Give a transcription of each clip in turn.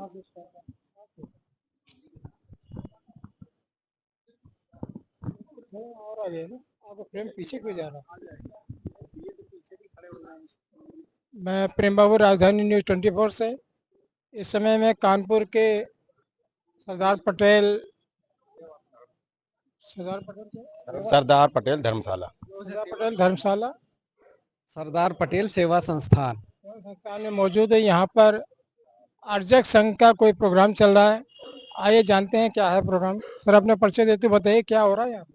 और आगे ना, आपको फ्रेम पीछे क्यों जा रहा? मैं प्रेम बाबू, राजधानी न्यूज़ 24 से। इस समय मैं कानपुर के सरदार पटेल सरदार पटेल सरदार पटेल धर्मशाला सरदार पटेल धर्मशाला सरदार पटेल सेवा संस्थान संस्थान में मौजूद है। यहाँ पर अर्जक संघ का कोई प्रोग्राम चल रहा है। आइए जानते हैं क्या है प्रोग्राम। सर अपना परिचय देते बताइए क्या हो रहा है यहाँ?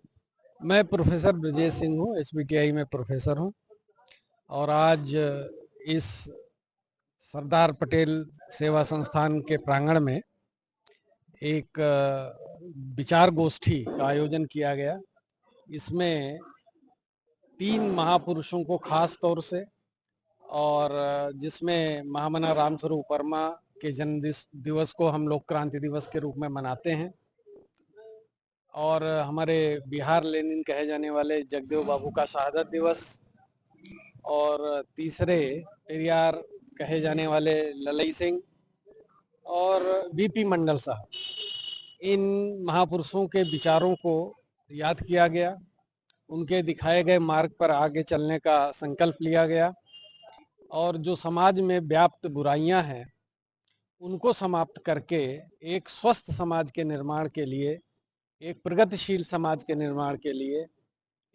मैं प्रोफेसर ब्रजेश सिंह हूँ, एसबीटीआई में प्रोफेसर हूँ। और आज इस सरदार पटेल सेवा संस्थान के प्रांगण में एक विचार गोष्ठी का आयोजन किया गया। इसमें 3 महापुरुषों को खास तौर से, और जिसमें महामना रामस्वरूप वर्मा के जन्म दिवस को हम लोग क्रांति दिवस के रूप में मनाते हैं, और हमारे बिहार लेनिन कहे जाने वाले जगदेव बाबू का शहादत दिवस, और तीसरे पेरियार कहे जाने वाले ललई सिंह और बीपी मंडल साहब। इन महापुरुषों के विचारों को याद किया गया, उनके दिखाए गए मार्ग पर आगे चलने का संकल्प लिया गया, और जो समाज में व्याप्त बुराइयां हैं उनको समाप्त करके एक स्वस्थ समाज के निर्माण के लिए, एक प्रगतिशील समाज के निर्माण के लिए,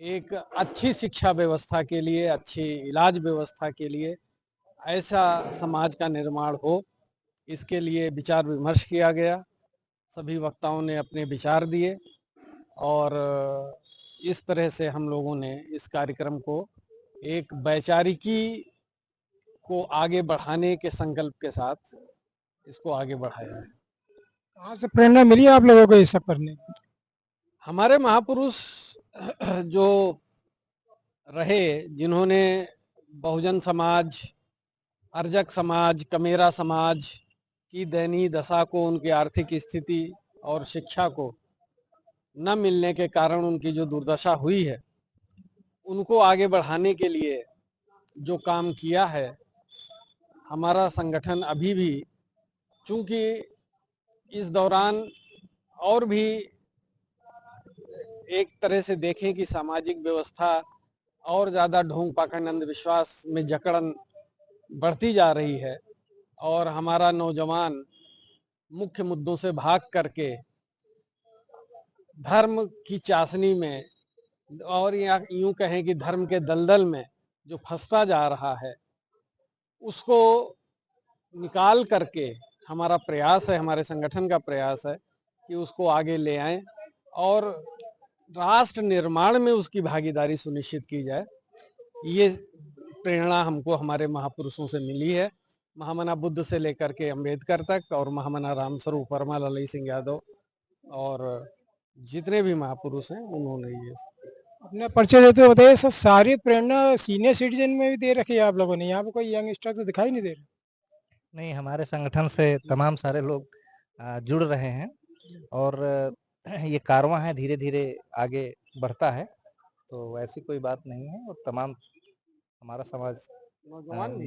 एक अच्छी शिक्षा व्यवस्था के लिए, अच्छी इलाज व्यवस्था के लिए, ऐसा समाज का निर्माण हो, इसके लिए विचार विमर्श किया गया। सभी वक्ताओं ने अपने विचार दिए, और इस तरह से हम लोगों ने इस कार्यक्रम को एक वैचारिकी को आगे बढ़ाने के संकल्प के साथ इसको आगे बढ़ाया है। कहाँ से प्रेरणा मिली आप लोगों को ये सब करने? हमारे महापुरुष जो रहे, जिन्होंने बहुजन समाज, अर्जक समाज, कमेरा समाज की दयनीय दशा को, उनकी आर्थिक स्थिति और शिक्षा को न मिलने के कारण उनकी जो दुर्दशा हुई है, उनको आगे बढ़ाने के लिए जो काम किया है हमारा संगठन अभी भी, चूंकि इस दौरान और भी एक तरह से देखें कि सामाजिक व्यवस्था और ज़्यादा ढोंग पाखंड अंधविश्वास में जकड़न बढ़ती जा रही है, और हमारा नौजवान मुख्य मुद्दों से भाग करके धर्म की चाशनी में, और या यूं कहें कि धर्म के दलदल में जो फंसता जा रहा है, उसको निकाल करके हमारा प्रयास है, हमारे संगठन का प्रयास है कि उसको आगे ले आएं और राष्ट्र निर्माण में उसकी भागीदारी सुनिश्चित की जाए। ये प्रेरणा हमको हमारे महापुरुषों से मिली है, महामना बुद्ध से लेकर के अंबेडकर तक, और महामना रामस्वरूप वर्मा, ललई सिंह यादव और जितने भी महापुरुष हैं उन्होंने ये अपने परिचय देते हुए बताइए। सर सारी प्रेरणा सीनियर सिटीजन में भी दे रखी है आप लोगों ने, यहाँ पे कोई यंगस्टर तो दिखाई नहीं दे रहा। नहीं, हमारे संगठन से तमाम सारे लोग जुड़ रहे हैं, और ये कारवां है, धीरे धीरे आगे बढ़ता है, तो ऐसी कोई बात नहीं है। और तमाम हमारा समाज नौजवान है।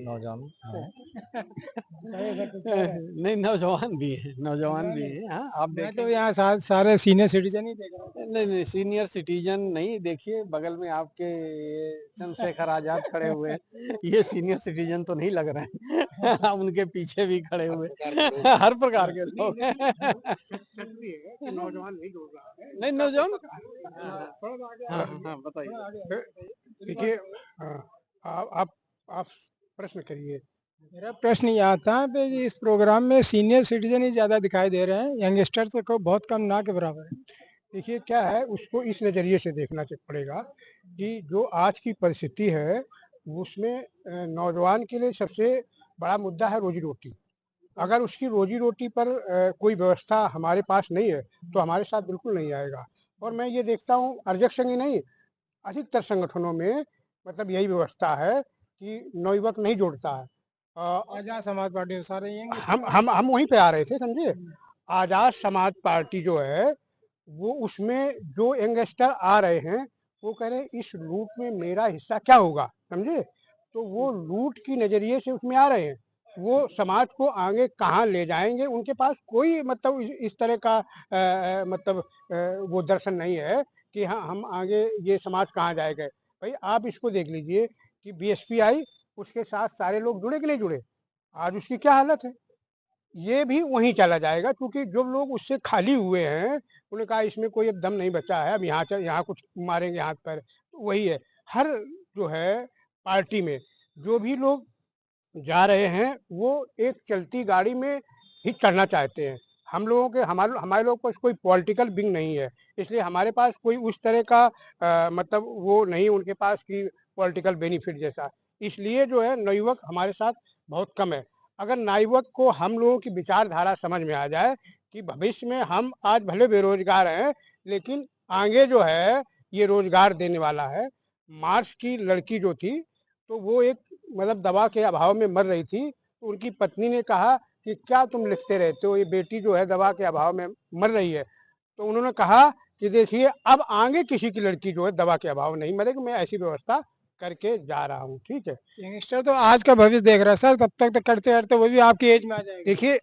नहीं, नौजवान भी है, नौजवान भी है। हाँ, आप मैं देखें तो यहाँ सारे सीनियर सिटीजन ही देख रहा हूँ। नहीं, सीनियर सिटीजन नहीं, देखिए बगल में आपके ये चंद्रशेखर आजाद खड़े हुए हैं, ये सीनियर सिटीजन तो नहीं लग रहे हैं। उनके पीछे भी खड़े हुए हर प्रकार के लोग नौजवान नहीं जोड़ रहा है। नहीं, नौजवान हाँ बताइए। देखिए, आप प्रश्न करिए। मेरा प्रश्न यह था कि इस प्रोग्राम में सीनियर सिटीजन ही ज़्यादा दिखाई दे रहे हैं, यंगस्टर तो बहुत कम, ना के बराबर है। देखिए क्या है, उसको इस नज़रिए से देखना पड़ेगा कि जो आज की परिस्थिति है उसमें नौजवान के लिए सबसे बड़ा मुद्दा है रोजी रोटी। अगर उसकी रोजी रोटी पर कोई व्यवस्था हमारे पास नहीं है तो हमारे साथ बिल्कुल नहीं आएगा। और मैं ये देखता हूँ अर्जक संघ ही नहीं, अधिकतर संगठनों में मतलब यही व्यवस्था है कि नौयुवक नहीं जोड़ता है। आजाद समाज पार्टी सारे हम वहीं पे आ रहे थे, समझिए। आजाद समाज पार्टी जो है वो, उसमें जो यंगस्टर आ रहे हैं वो कह रहे हैं इस लूट में मेरा हिस्सा क्या होगा, समझे। तो वो लूट की नजरिए से उसमें आ रहे हैं, वो समाज को आगे कहाँ ले जाएंगे, उनके पास कोई मतलब इस तरह का मतलब वो दर्शन नहीं है कि हाँ हम आगे ये समाज कहाँ जाएगा। भाई आप इसको देख लीजिए कि बीएसपी आई, उसके साथ सारे लोग जुड़े कि नहीं जुड़े, आज उसकी क्या हालत है। ये भी वहीं चला जाएगा, क्योंकि जो लोग उससे खाली हुए हैं उन्होंने कहा इसमें कोई अब दम नहीं बचा है, अब यहाँ कुछ मारेंगे हाथ पैर। तो वही है, हर जो है पार्टी में जो भी लोग जा रहे हैं वो एक चलती गाड़ी में ही चढ़ना चाहते हैं। हम लोगों के हमारे हमारे लोग पास कोई पॉलिटिकल विंग नहीं है, इसलिए हमारे पास कोई उस तरह का मतलब वो नहीं उनके पास कि पॉलिटिकल बेनिफिट जैसा। इसलिए जो है नवयुवक हमारे साथ बहुत कम है। अगर नवयुवक को हम लोगों की विचारधारा समझ में आ जाए कि भविष्य में हम आज भले बेरोजगार हैं लेकिन आगे जो है ये रोजगार देने वाला है। मार्क्स की लड़की जो थी तो वो एक मतलब दवा के अभाव में मर रही थी, तो उनकी पत्नी ने कहा कि क्या तुम लिखते रहते हो, ये बेटी जो है दवा के अभाव में मर रही है। तो उन्होंने कहा कि देखिए अब आगे किसी की लड़की जो है दवा के अभाव नहीं मरेगी, मैं ऐसी व्यवस्था करके जा रहा हूँ। ठीक है, यंगस्टर तो आज का भविष्य देख रहा है सर, तब तक करते करते वो भी आपकी एज में आ जाएगा। देखिए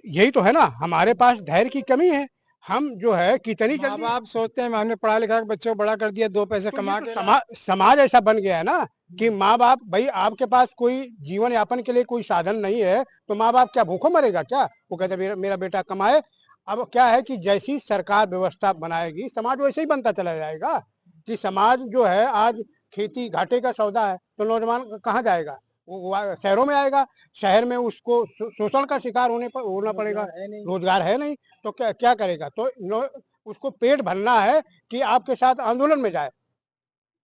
यही तो है ना, हमारे पास धैर्य की कमी है। हम जो है कितनी माँ जल्दी बाप सोचते हैं हमने पढ़ा लिखा के बच्चों को बड़ा कर दिया, 2 पैसे तो कमा ये तो के समाज ऐसा बन गया है ना कि माँ बाप, भाई आपके पास कोई जीवन यापन के लिए कोई साधन नहीं है तो माँ बाप क्या भूखों मरेगा क्या, वो कहते मेरा बेटा कमाए। अब क्या है कि जैसी सरकार व्यवस्था बनाएगी समाज वैसे ही बनता चला जाएगा। कि समाज जो है आज खेती घाटे का सौदा है तो नौजवान कहाँ जाएगा, वो शहरों में आएगा, शहर में उसको शोषण का शिकार होना पड़ेगा, रोजगार है नहीं, तो क्या करेगा। तो उसको पेट भरना है कि आपके साथ आंदोलन में जाए,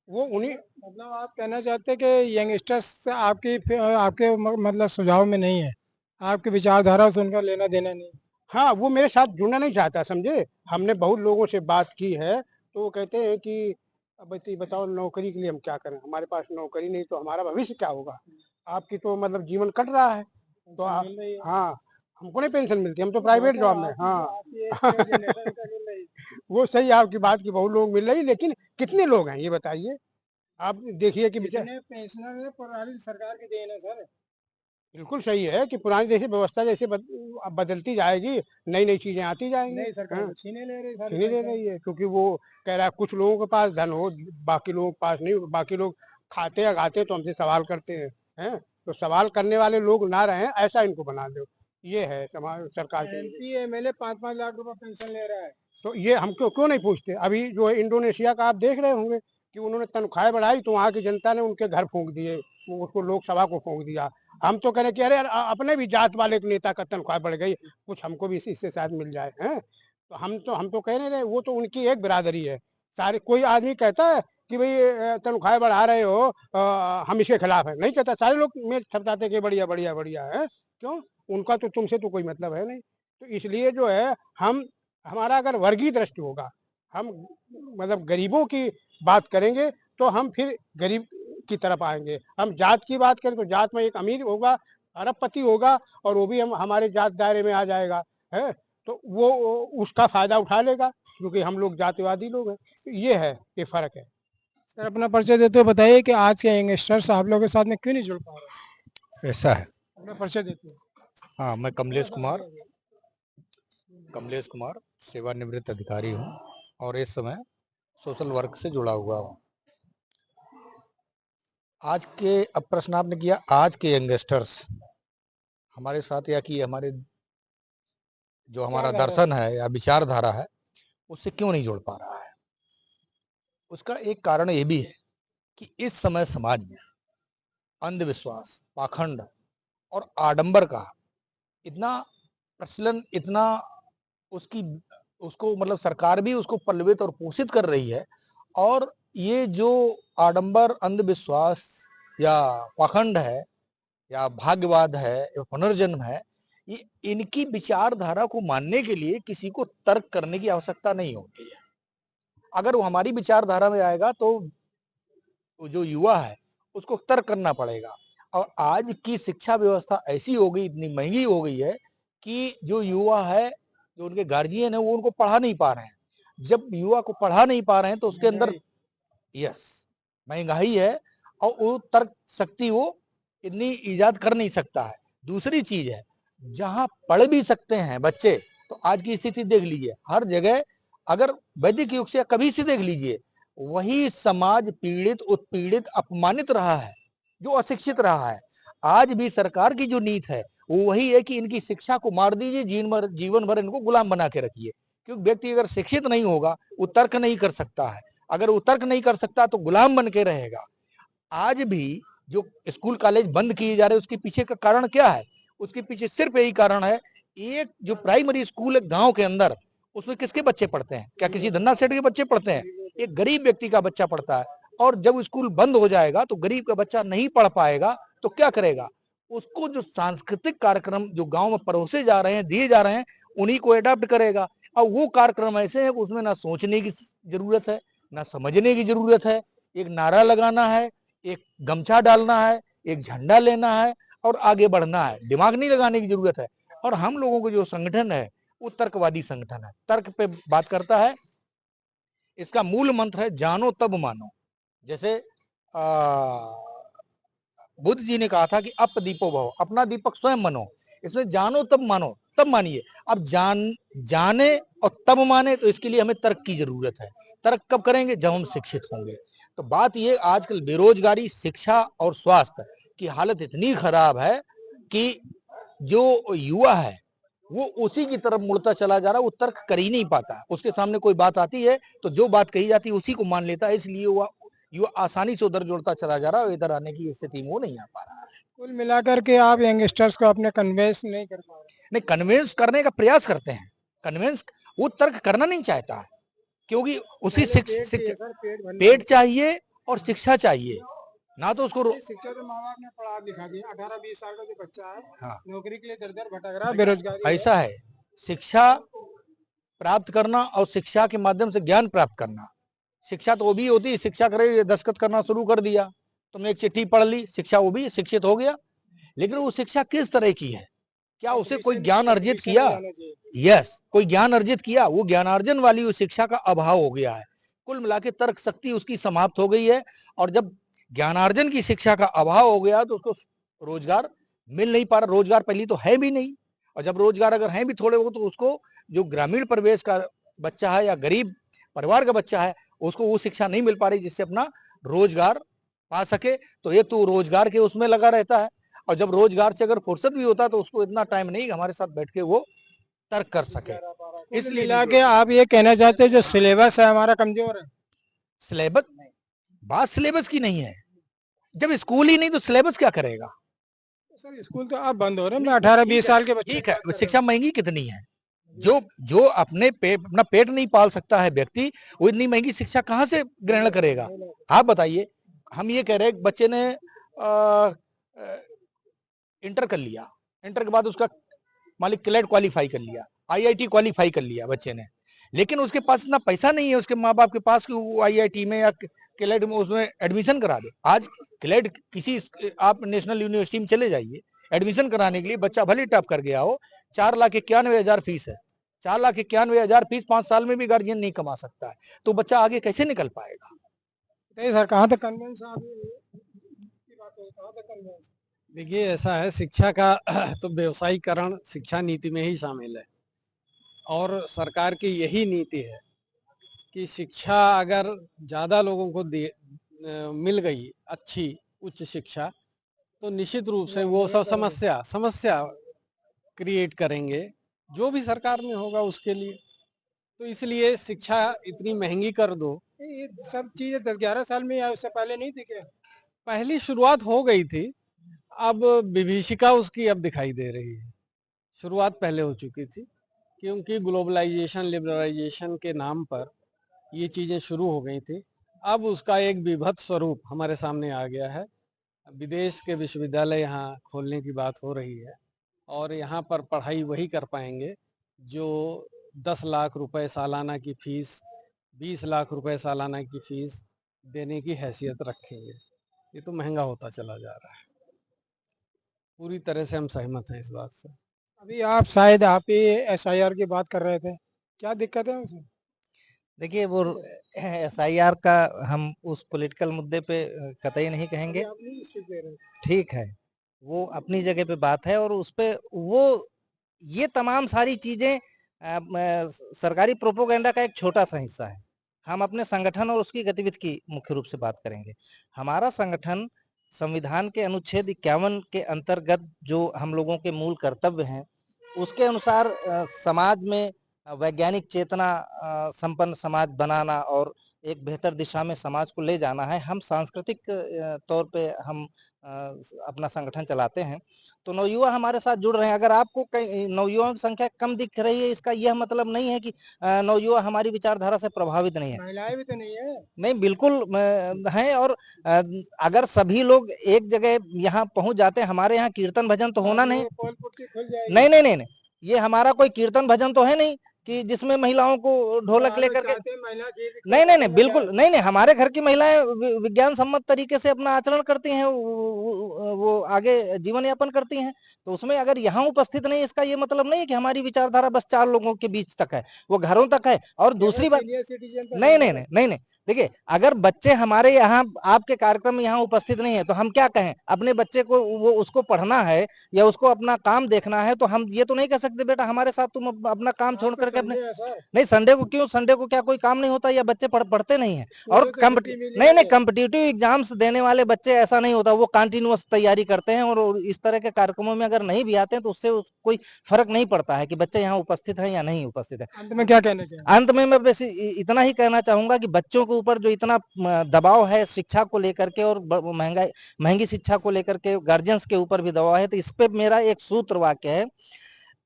वो उन्हीं। मतलब आप कहना चाहते हैं कि यंगस्टर्स आपके मतलब सुझाव में नहीं है, आपकी विचारधारा से उनका लेना देना नहीं। हाँ वो मेरे साथ जुड़ना नहीं चाहता, समझे। हमने बहुत लोगों से बात की है तो वो कहते हैं कि अब बताओ नौकरी के लिए हम क्या करें, हमारे पास नौकरी नहीं तो हमारा भविष्य क्या होगा। आपकी तो मतलब जीवन कट रहा है तो आप, हाँ हमको नहीं पेंशन मिलती, हम तो प्राइवेट जॉब में। हाँ वो सही, आपकी बात की बहुत लोग मिल रही, लेकिन कितने लोग हैं ये बताइए। आप देखिए कि पेंशनर है पुरानी सरकार की देन है सर। बिल्कुल सही है कि पुरानी जैसी व्यवस्था जैसे अब बदलती जाएगी, नई नई चीजें आती जाएंगी। नई सरकार हाँ, तो छीने ले रही सारी छीने ले पैसा। रही है, क्योंकि वो कह रहा है कुछ लोगों के पास धन हो बाकी लोगों के पास नहीं, बाकी लोग खाते या खाते तो हमसे सवाल करते हैं। तो सवाल करने वाले लोग ना रहे, ऐसा इनको बना दो। ये है समाज सरकार के। एमपी एमएलए 5-5 लाख रुपए पेंशन ले रहा है। तो ये हम क्यों नहीं पूछते। अभी जो है इंडोनेशिया का आप देख रहे होंगे कि उन्होंने तनख्वाहें बढ़ाई तो वहाँ की जनता ने उनके घर फूंक दिए, उसको लोकसभा को फूंक दिया। हम तो कह रहे कि अरे यार अपने भी जात वाले एक नेता का तनख्वाह बढ़ गई, कुछ हमको भी इससे शायद मिल जाए। हैं तो हम तो कह नहीं रहे, वो तो उनकी एक बिरादरी है। सारे कोई आदमी कहता है कि भाई तनख्वाहें बढ़ा रहे हो हम इसके खिलाफ है, नहीं कहता। सारे लोग में थपथाते कि बढ़िया बढ़िया बढ़िया है। क्यों, उनका तो तुमसे तो कोई मतलब है नहीं। तो इसलिए जो है हमारा अगर वर्गीय दृष्टि होगा, हम मतलब गरीबों की बात करेंगे तो हम फिर गरीब की तरफ आएंगे। हम जात की बात करें तो जात में एक अमीर होगा, अरबपति होगा और वो भी हमारे जात दायरे में आ जाएगा है, तो वो उसका फायदा उठा लेगा, क्योंकि हम लोग जातिवादी लोग हैं। ये है, ये फर्क है। सर अपना परिचय देते हुए बताइए कि आज के यंगस्टर्स आप लोगों के साथ में क्यों नहीं जुड़ पा रहे। ऐसा है। अपना परिचय देते हुए। हाँ, मैं कमलेश कुमार सेवानिवृत्त अधिकारी हूँ और इस समय सोशल वर्क से जुड़ा हुआ हूँ। आज के, अब प्रश्न आपने किया आज के यंगस्टर्स हमारे साथ, या कि हमारे जो हमारा दर्शन है या विचारधारा है उससे क्यों नहीं जुड़ पा रहा है। उसका एक कारण ये भी है कि इस समय समाज में अंधविश्वास, पाखंड और आडंबर का इतना प्रचलन, इतना उसको मतलब सरकार भी उसको पल्लवित और पोषित कर रही है। और ये जो आडंबर, अंधविश्वास या पाखंड है या भाग्यवाद है या पुनर्जन्म है, ये इनकी विचारधारा को मानने के लिए किसी को तर्क करने की आवश्यकता नहीं होती है। अगर वो हमारी विचारधारा में आएगा तो जो युवा है उसको तर्क करना पड़ेगा। और आज की शिक्षा व्यवस्था ऐसी हो गई, इतनी महंगी हो गई है कि जो युवा है, जो उनके गार्जियन है, वो उनको पढ़ा नहीं पा रहे हैं। जब युवा को पढ़ा नहीं पा रहे हैं तो उसके अंदर महंगाई है और वो तर्क शक्ति वो इतनी ईजाद कर नहीं सकता है। दूसरी चीज है, जहां पढ़ भी सकते हैं बच्चे, तो आज की स्थिति देख लीजिए, हर जगह अगर वैदिक युग से कभी से देख लीजिए, वही समाज पीड़ित, उत्पीड़ित, अपमानित रहा है, जो अशिक्षित रहा है। आज भी सरकार की जो नीति है वो वही है कि इनकी शिक्षा को मार दीजिए, जीवन भर इनको गुलाम बना के रखिए। क्योंकि व्यक्ति अगर शिक्षित नहीं होगा, वो तर्क नहीं कर सकता है, अगर वो तर्क नहीं कर सकता तो गुलाम बन के रहेगा। आज भी जो स्कूल कॉलेज बंद किए जा रहे हैं, उसके पीछे का कारण क्या है? उसके पीछे सिर्फ यही कारण है, एक जो प्राइमरी स्कूल है गांव के अंदर, उसमें किसके बच्चे पढ़ते हैं? क्या किसी धन्ना सेठ के बच्चे पढ़ते हैं? एक गरीब व्यक्ति का बच्चा पढ़ता है। और जब स्कूल बंद हो जाएगा तो गरीब का बच्चा नहीं पढ़ पाएगा तो क्या करेगा? उसको जो सांस्कृतिक कार्यक्रम जो गांव में परोसे जा रहे हैं, दिए जा रहे हैं, उन्हीं को अडॉप्ट करेगा। अब वो कार्यक्रम ऐसे हैं, उसमें ना सोचने की जरूरत है, ना समझने की जरूरत है। एक नारा लगाना है, एक गमछा डालना है, एक झंडा लेना है और आगे बढ़ना है, दिमाग नहीं लगाने की जरूरत है। और हम लोगों को जो संगठन है वो तर्कवादी संगठन है, तर्क पे बात करता है। इसका मूल मंत्र है जानो तब मानो। जैसे बुद्ध जी ने कहा था कि अप दीपो भव, अपना दीपक स्वयं मानो। इसमें जानो तब मानो, तब मानिए। अब जाने और तब माने, तो इसके लिए हमें तर्क की जरूरत है। तर्क कब करेंगे? जब हम शिक्षित होंगे। तो बात ये, आजकल बेरोजगारी, शिक्षा और स्वास्थ्य की हालत इतनी खराब है कि जो युवा है वो उसी की तरफ मुड़ता चला जा रहा है, वो तर्क कर ही नहीं पाता। उसके सामने कोई बात आती है तो जो बात कही जाती है उसी को मान लेता है, इसलिए वो आसानी से उधर जुड़ता चला जा रहा है, इधर आने की स्थिति में वो नहीं आ पा रहा है। कुल मिलाकर के आप यंगस्टर्स को अपने कन्वेंस नहीं कर पा रहे। नहीं, कन्विंस करने का प्रयास करते हैं, कन्विंस, वो तर्क करना नहीं चाहता है, क्योंकि उसी पेट चाहिए और शिक्षा चाहिए ना, तो उसको शिक्षा तो माँ बाप ने पढ़ा लिखा दिया। 18-20 साल का जो बच्चा है, हाँ, नौकरी के लिए दर दर भटक रहा है, बेरोजगारी है। ऐसा है। शिक्षा प्राप्त करना और शिक्षा के माध्यम से ज्ञान प्राप्त करना, शिक्षा तो वो भी होती है, शिक्षा करे दस्तखत करना शुरू कर दिया, तुमने एक चिट्ठी पढ़ ली, शिक्षा, वो भी शिक्षित हो गया। लेकिन वो शिक्षा किस तरह की है? क्या उसे कोई ज्ञान अर्जित किया? यस, कोई ज्ञान अर्जित किया? वो ज्ञानार्जन वाली उस शिक्षा का अभाव हो गया है। कुल मिला के तर्क शक्ति उसकी समाप्त हो गई है। और जब ज्ञानार्जन की शिक्षा का अभाव हो गया तो उसको रोजगार मिल नहीं पा रहा। रोजगार पहले तो है भी नहीं, और जब रोजगार अगर है भी थोड़े बहुत, तो उसको जो ग्रामीण परिवेश का बच्चा है या गरीब परिवार का बच्चा है, उसको वो शिक्षा नहीं मिल पा रही जिससे अपना रोजगार पा सके। तो एक तो रोजगार के उसमें लगा रहता है, और जब रोजगार से अगर फुर्सत भी होता तो उसको इतना टाइम नहीं हमारे साथ बैठ के वो तर्क कर सके। इसलिए मिला के आप ये कहना चाहते हैं जो सिलेबस है हमारा कमजोर है? सिलेबस, बात सिलेबस की नहीं है। जब स्कूल ही नहीं तो सिलेबस क्या करेगा? सर स्कूल तो आप बंद हो रहे हैं। मैं 18-20 साल के बच्चे, ठीक है, शिक्षा महंगी कितनी है? जो अपना पेट नहीं पाल सकता है व्यक्ति, वो इतनी महंगी शिक्षा कहाँ से ग्रहण करेगा? आप बताइए। हम ये कह रहे हैं, बच्चे ने इंटर कर लिया, इंटर के बाद उसका मालिक क्लेट क्वालिफाई कर लिया, आईआईटी क्वालिफाई कर लिया बच्चे ने, लेकिन उसके पास इतना पैसा नहीं है उसके माँ बाप के पास कि वो आईआईटी में या क्लेट में उसमें एडमिशन करा दे। आज क्लेट किसी, आप नेशनल यूनिवर्सिटी में चले जाइए, एडमिशन कराने के लिए बच्चा भले टॉप कर गया हो, 4,91,000 फीस है। 4,91,000 फीस 5 साल में भी गार्जियन नहीं कमा सकता है, तो बच्चा आगे कैसे निकल पाएगा? सर कहाँ तक कन्वेंस आप की बात है, कहाँ तक कन्वेंस? देखिए, ऐसा है, शिक्षा का तो व्यवसायीकरण शिक्षा नीति में ही शामिल है, और सरकार की यही नीति है कि शिक्षा अगर ज़्यादा लोगों को मिल गई, अच्छी उच्च शिक्षा, तो निश्चित रूप से वो सब समस्या क्रिएट करेंगे, जो भी सरकार में होगा उसके लिए। तो इसलिए शिक्षा इतनी महंगी कर दो। ये सब चीजें 10-11 साल में या उससे पहले नहीं थी क्या? पहली शुरुआत हो गई थी, अब विभीषिका उसकी अब दिखाई दे रही है। शुरुआत पहले हो चुकी थी, क्योंकि ग्लोबलाइजेशन, लिबरलाइजेशन के नाम पर ये चीज़ें शुरू हो गई थी। अब उसका एक विभत्स स्वरूप हमारे सामने आ गया है। विदेश के विश्वविद्यालय यहाँ खोलने की बात हो रही है, और यहाँ पर पढ़ाई वही कर पाएंगे जो 10 लाख रुपए सालाना की फीस, 20 लाख रुपए सालाना की फीस देने की हैसियत रखेंगे। ये तो महंगा होता चला जा रहा है। पूरी तरह से हम सहमत हैं इस बात से। अभी आप ही एसआईआर की बात कर रहे थे, क्या दिक्कत है उसमें? देखिए, वो एसआईआर का हम उस पॉलिटिकल मुद्दे पे कतई नहीं कहेंगे। आप नहीं स्पीच दे रहे हैं। ठीक है, वो अपनी जगह पे बात है और उस पे वो ये तमाम सारी चीजें सरकारी प्रोपोगंडा का एक छोटा सा हिस्सा है। हम अपने संगठन और उसकी गतिविधि की मुख्य रूप से बात करेंगे। हमारा संगठन संविधान के अनुच्छेद 51 के अंतर्गत जो हम लोगों के मूल कर्तव्य हैं उसके अनुसार समाज में वैज्ञानिक चेतना संपन्न समाज बनाना और एक बेहतर दिशा में समाज को ले जाना है। हम सांस्कृतिक तौर पे हम अपना संगठन चलाते हैं, तो नवयुवा हमारे साथ जुड़ रहे हैं। अगर आपको नवयुवाओं की संख्या कम दिख रही है, इसका यह मतलब नहीं है कि नवयुवा हमारी विचारधारा से प्रभावित नहीं है। महिलाएं भी तो नहीं है। नहीं, बिल्कुल हैं। और अगर सभी लोग एक जगह यहाँ पहुंच जाते हैं, हमारे यहाँ कीर्तन भजन तो होना नहीं। नहीं नहीं नहीं नहीं, ये हमारा कोई कीर्तन भजन तो है नहीं कि जिसमें महिलाओं को ढोलक लेकर के। नहीं नहीं नहीं, बिल्कुल नहीं नहीं, हमारे घर की महिलाएं विज्ञान सम्मत तरीके से अपना आचरण करती हैं, वो आगे जीवन यापन करती हैं। तो उसमें अगर यहाँ उपस्थित नहीं, इसका ये मतलब नहीं है कि हमारी विचारधारा बस 4 लोगों के बीच तक है, वो घरों तक है। और दूसरी बात, नहीं नहीं नहीं नहीं नहीं, देखिए अगर बच्चे हमारे यहाँ आपके कार्यक्रम में यहाँ उपस्थित नहीं है तो हम क्या कहें? अपने बच्चे को वो उसको पढ़ना है या उसको अपना काम देखना है, तो हम ये तो नहीं कह सकते बेटा हमारे साथ तुम अपना काम छोड़ करके अपने। नहीं, संडे को क्यों? संडे को क्या कोई काम नहीं होता या बच्चे पढ़ते नहीं है? और नहीं कॉम्पिटिटिव एग्जाम्स देने वाले बच्चे ऐसा नहीं होता, वो कंटिन्यूअस तैयारी करते हैं और इस तरह के कार्यक्रमों में अगर नहीं भी आते हैं तो उससे कोई फर्क नहीं पड़ता है कि बच्चे यहाँ उपस्थित है या नहीं उपस्थित है। अंत में क्या कहना चाहिए? अंत में मैं बस इतना ही कहना चाहूंगा कि बच्चों के ऊपर जो इतना दबाव है शिक्षा को लेकर के और महंगी शिक्षा को लेकर के गार्जियंस के ऊपर भी दबाव है, तो इस पे मेरा एक सूत्र वाक्य है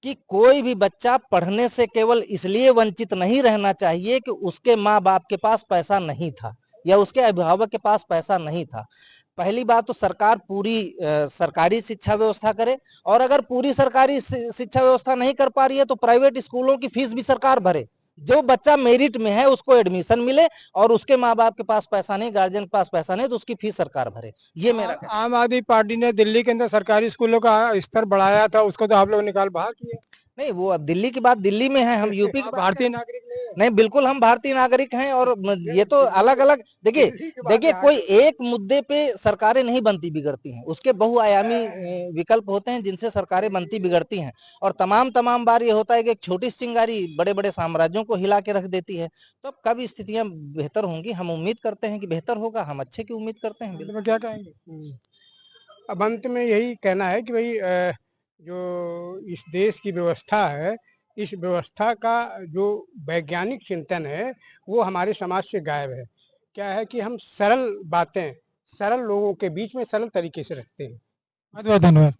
कि कोई भी बच्चा पढ़ने से केवल इसलिए वंचित नहीं रहना चाहिए कि उसके माँ बाप के पास पैसा नहीं था या उसके अभिभावक के पास पैसा नहीं था। पहली बात तो सरकार पूरी सरकारी शिक्षा व्यवस्था करे, और अगर पूरी सरकारी शिक्षा व्यवस्था नहीं कर पा रही है तो प्राइवेट स्कूलों की फीस भी सरकार भरे। जो बच्चा मेरिट में है उसको एडमिशन मिले, और उसके माँ बाप के पास पैसा नहीं, गार्जियन के पास पैसा नहीं, तो उसकी फीस सरकार भरे। ये मेरा आम आदमी पार्टी ने दिल्ली के अंदर सरकारी स्कूलों का स्तर बढ़ाया था, उसको तो आप लोग निकाल बाहर किए। नहीं, वो अब दिल्ली की बात दिल्ली में है, हम यूपी की भारतीय नागरिक नहीं, बिल्कुल हम भारतीय नागरिक हैं। और ये तो अलग अलग देखिए कोई एक मुद्दे पे सरकारें नहीं बनती बिगड़ती हैं, उसके बहुआयामी विकल्प होते हैं जिनसे सरकारें बनती बिगड़ती हैं। और तमाम बार ये होता है कि एक छोटी चिंगारी बड़े बड़े साम्राज्यों को हिला के रख देती है। तो कब स्थितियां बेहतर होंगी, हम उम्मीद करते हैं कि बेहतर होगा, हम अच्छे की उम्मीद करते हैं। में क्या कहेंगे? अब अंत में यही कहना है कि भाई जो इस देश की व्यवस्था है, इस व्यवस्था का जो वैज्ञानिक चिंतन है वो हमारे समाज से गायब है। क्या है कि हम सरल बातें सरल लोगों के बीच में सरल तरीके से रखते हैं। बहुत बहुत धन्यवाद।